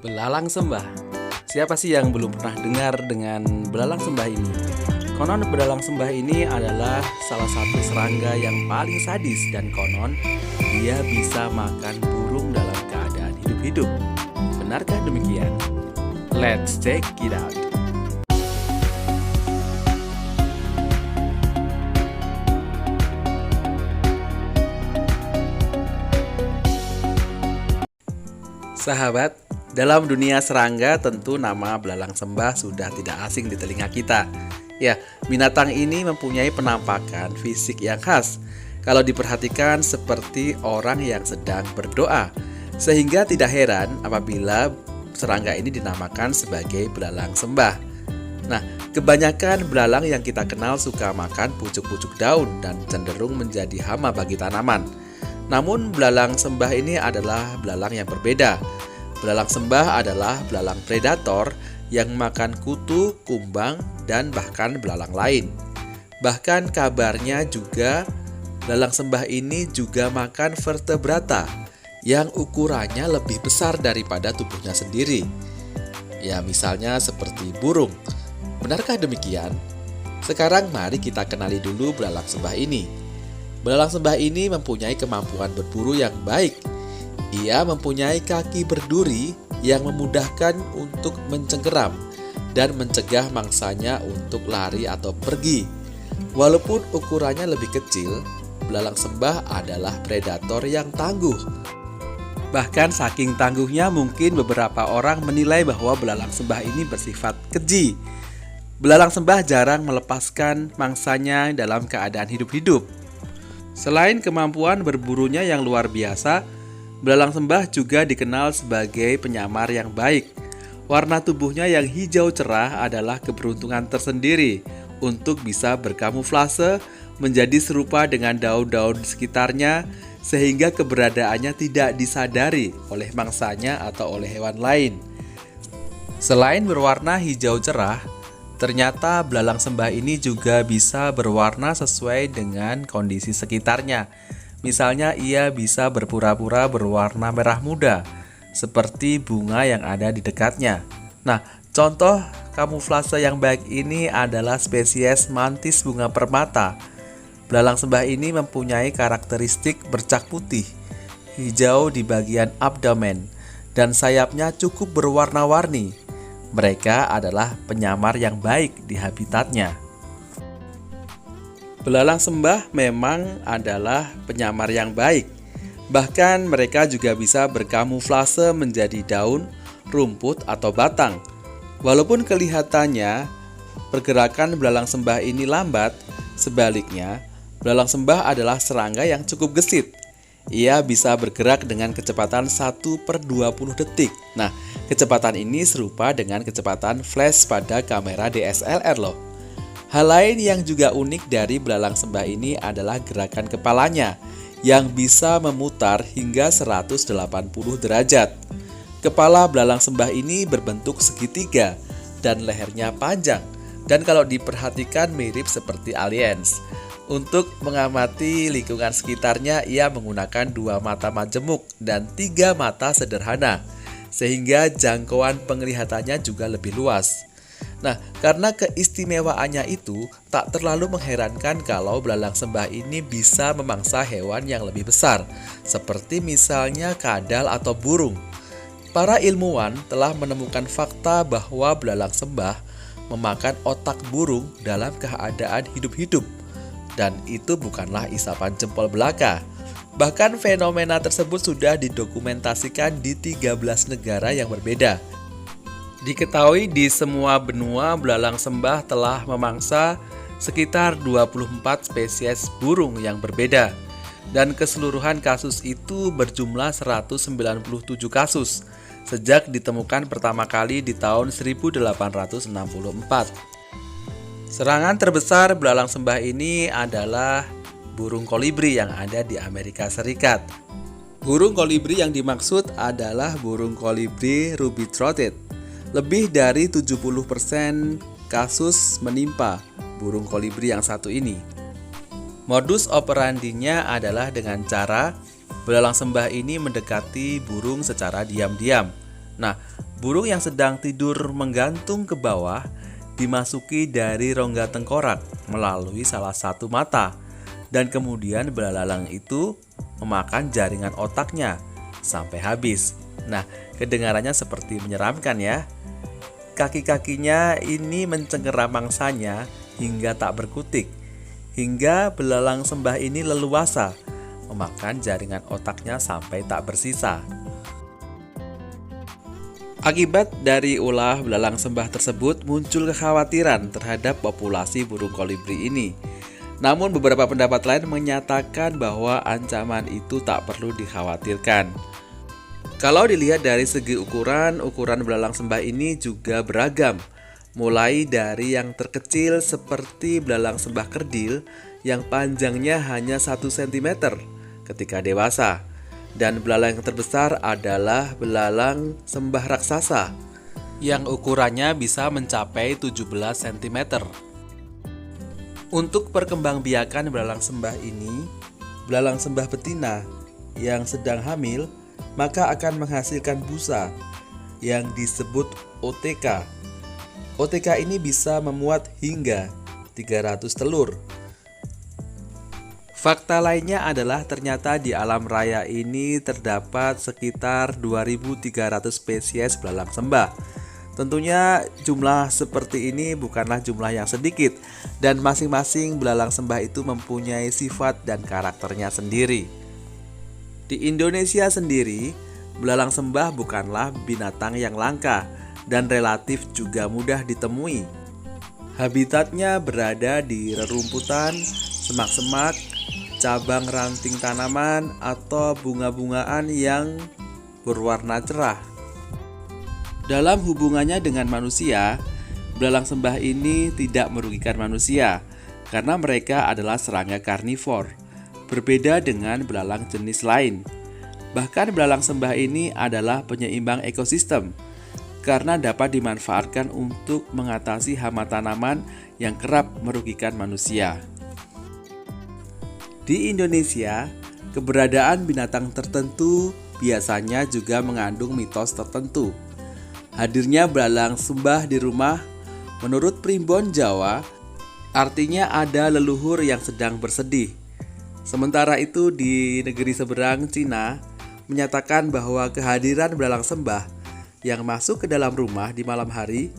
Belalang sembah. Siapa sih yang belum pernah dengar dengan belalang sembah ini? Konon belalang sembah ini adalah salah satu serangga yang paling sadis dan konon dia bisa makan burung dalam keadaan hidup-hidup. Benarkah demikian? Let's check it out. Sahabat, dalam dunia serangga tentu nama belalang sembah sudah tidak asing di telinga kita. Ya, binatang ini mempunyai penampakan fisik yang khas. Kalau diperhatikan seperti orang yang sedang berdoa. Sehingga tidak heran apabila serangga ini dinamakan sebagai belalang sembah. Nah, kebanyakan belalang yang kita kenal suka makan pucuk-pucuk daun dan cenderung menjadi hama bagi tanaman. Namun belalang sembah ini adalah belalang yang berbeda. Belalang sembah adalah belalang predator yang makan kutu, kumbang, dan bahkan belalang lain. Bahkan kabarnya juga belalang sembah ini juga makan vertebrata yang ukurannya lebih besar daripada tubuhnya sendiri. Ya, misalnya seperti burung. Benarkah demikian? Sekarang mari kita kenali dulu belalang sembah ini. Belalang sembah ini mempunyai kemampuan berburu yang baik. Ia mempunyai kaki berduri yang memudahkan untuk mencengkeram dan mencegah mangsanya untuk lari atau pergi. Walaupun ukurannya lebih kecil, belalang sembah adalah predator yang tangguh. Bahkan saking tangguhnya mungkin beberapa orang menilai bahwa belalang sembah ini bersifat keji. Belalang sembah jarang melepaskan mangsanya dalam keadaan hidup-hidup. Selain kemampuan berburunya yang luar biasa, belalang sembah juga dikenal sebagai penyamar yang baik. Warna tubuhnya yang hijau cerah adalah keberuntungan tersendiri untuk bisa berkamuflase menjadi serupa dengan daun-daun di sekitarnya sehingga keberadaannya tidak disadari oleh mangsanya atau oleh hewan lain. Selain berwarna hijau cerah, ternyata belalang sembah ini juga bisa berwarna sesuai dengan kondisi sekitarnya. Misalnya ia bisa berpura-pura berwarna merah muda, seperti bunga yang ada di dekatnya. Nah, contoh kamuflase yang baik ini adalah spesies mantis bunga permata. Belalang sembah ini mempunyai karakteristik bercak putih, hijau di bagian abdomen, dan sayapnya cukup berwarna-warni. Mereka adalah penyamar yang baik di habitatnya. Belalang sembah memang adalah penyamar yang baik. Bahkan mereka juga bisa berkamuflase menjadi daun, rumput, atau batang. Walaupun kelihatannya pergerakan belalang sembah ini lambat, sebaliknya belalang sembah adalah serangga yang cukup gesit. Ia bisa bergerak dengan kecepatan 1/20 detik. Nah, kecepatan ini serupa dengan kecepatan flash pada kamera DSLR loh. Hal lain yang juga unik dari belalang sembah ini adalah gerakan kepalanya yang bisa memutar hingga 180 derajat. Kepala belalang sembah ini berbentuk segitiga dan lehernya panjang, dan kalau diperhatikan mirip seperti aliens. Untuk mengamati lingkungan sekitarnya, ia menggunakan 2 mata majemuk dan 3 mata sederhana, sehingga jangkauan penglihatannya juga lebih luas. Nah, karena keistimewaannya itu, tak terlalu mengherankan kalau belalang sembah ini bisa memangsa hewan yang lebih besar, seperti misalnya kadal atau burung. Para ilmuwan telah menemukan fakta bahwa belalang sembah memakan otak burung dalam keadaan hidup-hidup. Dan itu bukanlah isapan jempol belaka. Bahkan fenomena tersebut sudah didokumentasikan di 13 negara yang berbeda. Diketahui di semua benua belalang sembah telah memangsa sekitar 24 spesies burung yang berbeda. Dan keseluruhan kasus itu berjumlah 197 kasus sejak ditemukan pertama kali di tahun 1864. Serangan terbesar belalang sembah ini adalah burung kolibri yang ada di Amerika Serikat. Burung kolibri yang dimaksud adalah burung kolibri ruby-throated. Lebih dari 70% kasus menimpa burung kolibri yang satu ini. Modus operandinya adalah dengan cara belalang sembah ini mendekati burung secara diam-diam. Nah, burung yang sedang tidur menggantung ke bawah dimasuki dari rongga tengkorak melalui salah satu mata, dan kemudian belalang itu memakan jaringan otaknya sampai habis. Nah, kedengarannya seperti menyeramkan ya. Kaki-kakinya ini mencengkeram mangsanya hingga tak berkutik, hingga belalang sembah ini leluasa memakan jaringan otaknya sampai tak bersisa. Akibat dari ulah belalang sembah tersebut muncul kekhawatiran terhadap populasi burung kolibri ini. Namun beberapa pendapat lain menyatakan bahwa ancaman itu tak perlu dikhawatirkan. Kalau dilihat dari segi ukuran belalang sembah ini juga beragam. Mulai dari yang terkecil seperti belalang sembah kerdil yang panjangnya hanya 1 cm ketika dewasa. Dan belalang yang terbesar adalah belalang sembah raksasa yang ukurannya bisa mencapai 17 cm. Untuk perkembangbiakan belalang sembah ini, belalang sembah betina yang sedang hamil maka akan menghasilkan busa yang disebut OTK. OTK ini bisa memuat hingga 300 telur. Fakta lainnya adalah ternyata di alam raya ini terdapat sekitar 2.300 spesies belalang sembah. Tentunya jumlah seperti ini bukanlah jumlah yang sedikit, dan masing-masing belalang sembah itu mempunyai sifat dan karakternya sendiri. Di Indonesia sendiri, belalang sembah bukanlah binatang yang langka dan relatif juga mudah ditemui. Habitatnya berada di rerumputan, semak-semak, cabang ranting tanaman, atau bunga-bungaan yang berwarna cerah. Dalam hubungannya dengan manusia, belalang sembah ini tidak merugikan manusia karena mereka adalah serangga karnivor, berbeda dengan belalang jenis lain. Bahkan belalang sembah ini adalah penyeimbang ekosistem karena dapat dimanfaatkan untuk mengatasi hama tanaman yang kerap merugikan manusia. Di Indonesia, keberadaan binatang tertentu biasanya juga mengandung mitos tertentu. Hadirnya belalang sembah di rumah, menurut primbon Jawa, artinya ada leluhur yang sedang bersedih. Sementara itu di negeri seberang Cina, menyatakan bahwa kehadiran belalang sembah yang masuk ke dalam rumah di malam hari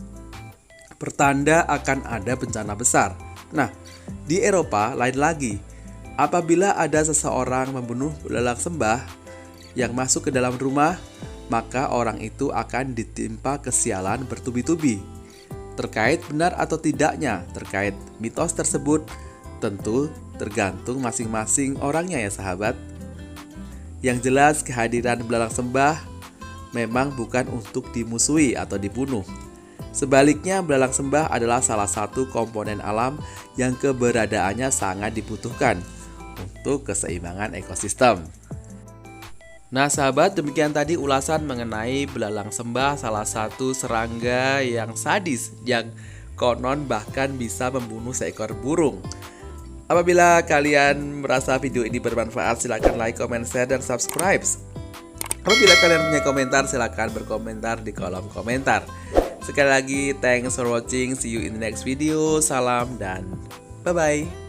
pertanda akan ada bencana besar. Nah, di Eropa lain lagi. Apabila ada seseorang membunuh belalang sembah yang masuk ke dalam rumah, maka orang itu akan ditimpa kesialan bertubi-tubi. Terkait benar atau tidaknya terkait mitos tersebut tentu tergantung masing-masing orangnya ya sahabat. Yang jelas kehadiran belalang sembah memang bukan untuk dimusuhi atau dibunuh. Sebaliknya, belalang sembah adalah salah satu komponen alam yang keberadaannya sangat dibutuhkan untuk keseimbangan ekosistem. Nah sahabat, demikian tadi ulasan mengenai belalang sembah, salah satu serangga yang sadis yang konon bahkan bisa membunuh seekor burung. Apabila kalian merasa video ini bermanfaat, silakan like, comment, share, dan subscribe. Apabila kalian punya komentar, silakan berkomentar di kolom komentar. Sekali lagi, thanks for watching, see you in the next video, salam dan bye-bye.